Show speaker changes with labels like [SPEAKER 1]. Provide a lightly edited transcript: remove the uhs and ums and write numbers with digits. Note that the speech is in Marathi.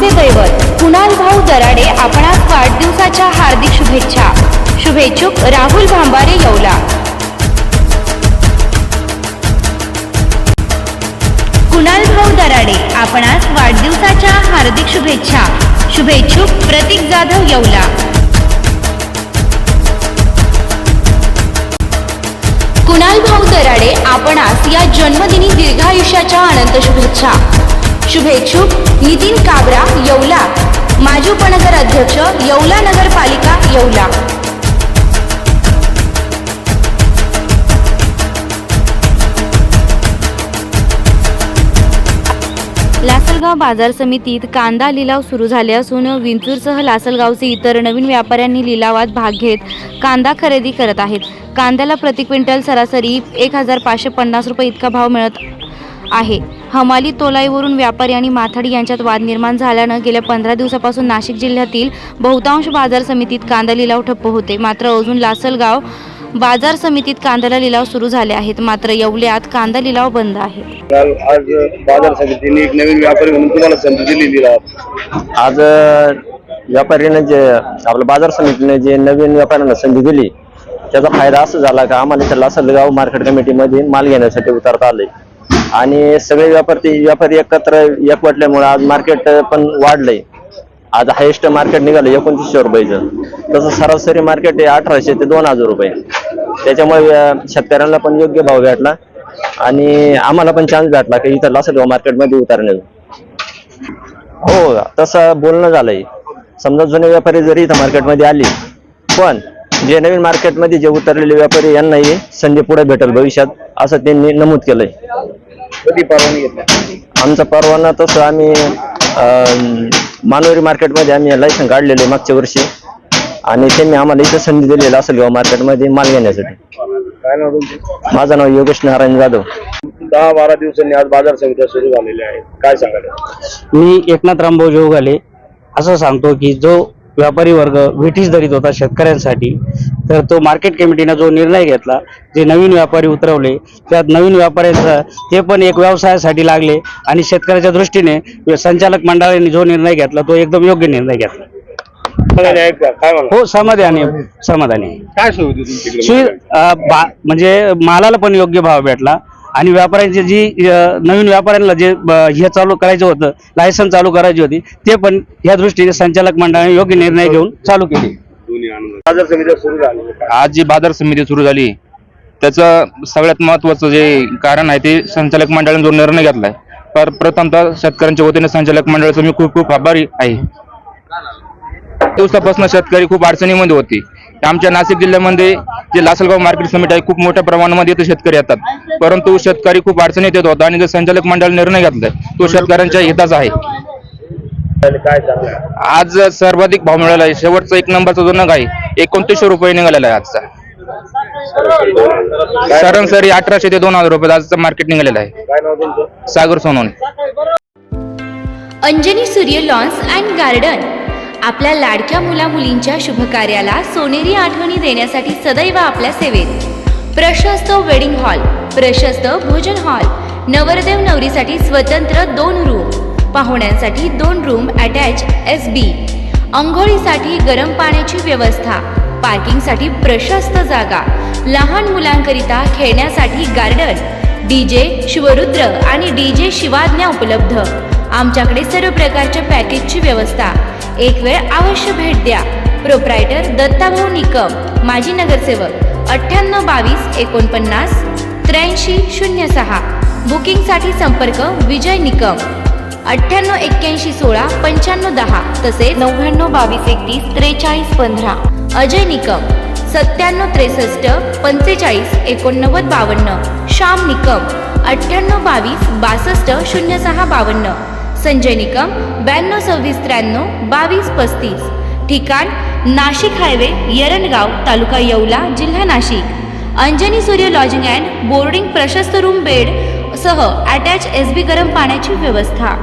[SPEAKER 1] आमचे दैवत कुणाल भाऊ दराडे आपणास वाढदिवसाच्या हार्दिक शुभेच्छा। शुभेच्छुक राहुल भांबारे येवला। कुणाल भाऊ दराडे आपणास वाढदिवसाच्या हार्दिक शुभेच्छा। शुभेच्छुक प्रतीक जाधव येवला। कुणाल भाऊ दराडे आपणास या जन्मदिनी दीर्घायुष्याच्या अनंत शुभेच्छा। शुभेच्छुक नितीन काबरा येवला, माजी उपनगर अध्यक्ष येवला नगरपालिका येवला। लासलगाव बाजार समितीत कांदा लिलाव सुरू झाले असून विंचूरसह लासलगावचे इतर नवीन व्यापाऱ्यांनी लिलावात भाग घेत कांदा खरेदी करत आहेत। कांद्याला प्रति क्विंटल सरासरी 1550 रुपये इतका भाव मिळत आहे। हमाली तोलाईवरून व्यापारी आणि माथाडी यांच्यात वाद निर्माण झाल्यानं गेल्या 15 दिवसापासून नाशिक जिल्ह्यातील बहुतांश बाजार समितीत कांदा लिलाव ठप्प होते। मात्र अजून लासलगाव बाजार समितीत कांद्याला लिलाव सुरू झाले आहेत, मात्र येवल्यात कांदा लिलाव बंद आहे।
[SPEAKER 2] आज बाजार समितीने एक नवीन व्यापारी म्हणून तुम्हाला संधी दिलेली आहे।
[SPEAKER 3] आज व्यापाऱ्याने जे आपल्या बाजार समितीने जे नवीन व्यापाऱ्यांना संधी दिली त्याचा फायदा असा झाला का आम्हाला इथं लासलगाव मार्केट कमिटीमध्ये माल घेण्यासाठी उतरता आले आणि सगळे व्यापारी एकत्र एकवटल्यामुळे आज मार्केट पण वाढलंय। आज हायेस्ट मार्केट निघालं 2900 रुपयाचं, तसं सरासरी मार्केट आहे 1800 ते 2000 रुपये। त्याच्यामुळे शेतकऱ्यांना पण योग्य भाव भेटला आणि आम्हाला पण चान्स भेटला की इथं लासलगाव मार्केटमध्ये उतरण्याचा। हो, तसं बोलणं झालंय। समजा जुने व्यापारी जरी इथं मार्केटमध्ये आले पण जे नवीन मार्केटमध्ये जे उतरलेले व्यापारी यांनाही संधी पुढे भेटेल भविष्यात असं त्यांनी नमूद केलंय।
[SPEAKER 2] कधी परवानगी घेतली?
[SPEAKER 3] आमचा परवाना तसं आम्ही मानोरी मार्केटमध्ये आम्ही लायसन काढलेले मागच्या वर्षी आणि त्यांनी आम्हाला इथं संधी दिलेली लासलगाव मार्केटमध्ये माल घेण्यासाठी।
[SPEAKER 2] काय नाव तुमचं?
[SPEAKER 3] माझं नाव योगेश नारायण जाधव।
[SPEAKER 2] 10-12 दिवसांनी आज बाजार समित्या सुरू झालेल्या आहेत, काय सांगाल?
[SPEAKER 4] मी एकनाथ रामभाऊ जोगाले असं सांगतो की जो व्यापारी वर्ग वेठीस धरीत होता शेतकऱ्यांसाठी, तर तो मार्केट कमिटीने जो निर्णय घेतला, जे नवीन व्यापारी उतरवले त्यात नवीन व्यापाऱ्यांचा ते पण एक व्यवसायासाठी लागले आणि शेतकऱ्याच्या दृष्टीने संचालक मंडळाने जो निर्णय घेतला तो एकदम योग्य निर्णय घेतला। हो, समाधानी
[SPEAKER 2] काय सुविधा
[SPEAKER 4] म्हणजे मालाला पण योग्य भाव भेटला आणि व्यापाऱ्यांची जी नवीन व्यापाऱ्यांना जे हे चालू करायचं होतं, लायसन चालू करायची होती, ते पण या दृष्टीने संचालक मंडळाने योग्य निर्णय घेऊन चालू केले।
[SPEAKER 2] बाजार समित्या सुरू झाली,
[SPEAKER 5] आज जी बाजार समिती सुरू झाली त्याचं सगळ्यात महत्त्वाचं जे कारण आहे ते संचालक मंडळाने जो निर्णय घेतलाय, तर प्रथमतः शेतकऱ्यांच्या वतीने संचालक मंडळाचं मी खूप खूप आभारी आहे। दिवसापासून शेतकरी खूप अडचणीमध्ये होती। आमच्या नाशिक जिल्ह्यामध्ये जे लासलगाव मार्केट समिती आहे खूप मोठ्या प्रमाणामध्ये इथे शेतकरी येतात, परंतु शेतकरी खूप अडचणीत येत होता आणि जो संचालक मंडळाने निर्णय घेतलाय तो शेतकऱ्यांच्या हिताचा आहे।
[SPEAKER 2] काय चाललंय?
[SPEAKER 5] आज सर्वाधिक भाव मिळाला आहे। शेवटचा 1 नंबरचा जो नग आहे 2900 रुपये निघालेला आहे आजचा। सरासरी 1800 ते 2000 रुपये आजचं मार्केट निघालेलं आहे।
[SPEAKER 2] काय नाव तुमचं?
[SPEAKER 5] सागर सोनवणे।
[SPEAKER 1] अंजनी सूर्य लॉन्स अँड गार्डन आपल्या लाडक्या मुला-मुलींच्या शुभकार्याला सोनेरी आठवणी देण्यासाठी सदैव आपल्या सेवेत। प्रशस्त वेडिंग हॉल, प्रशस्त भोजन हॉल, नवरदेव नवरीसाठी स्वतंत्र 2 रूम, पाहुण्यांसाठी 2 रूम अटॅच SB, अंघोळीसाठी गरम पाण्याची व्यवस्था, पार्किंगसाठी प्रशस्त जागा, लहान मुलांकरिता खेळण्यासाठी गार्डन, DJ शिवरुद्र आणि DJ शिवाज्ञा उपलब्ध। आमच्याकडे सर्व प्रकारच्या पॅकेजची व्यवस्था। एक वेळ अवश्य भेट द्या। प्रोप्रायटर दत्ताभाऊ निकम, माजी नगरसेवक, 982249 8306। बुकिंगसाठी संपर्क विजय निकम 988116 9510 तसेच 992231 4315। अजय निकम 9763 45 89 52। श्याम निकम 9822 62 06 52। संजय निकम 9226 93 22 35। ठिकाण नाशिक हायवे, यरणगाव, तालुका येवला, जिल्हा नाशिक। अंजनी सूर्य लॉजिंग अँड बोर्डिंग, प्रशस्त रूम बेड सह अटॅच SB, गरम पाण्याची व्यवस्था।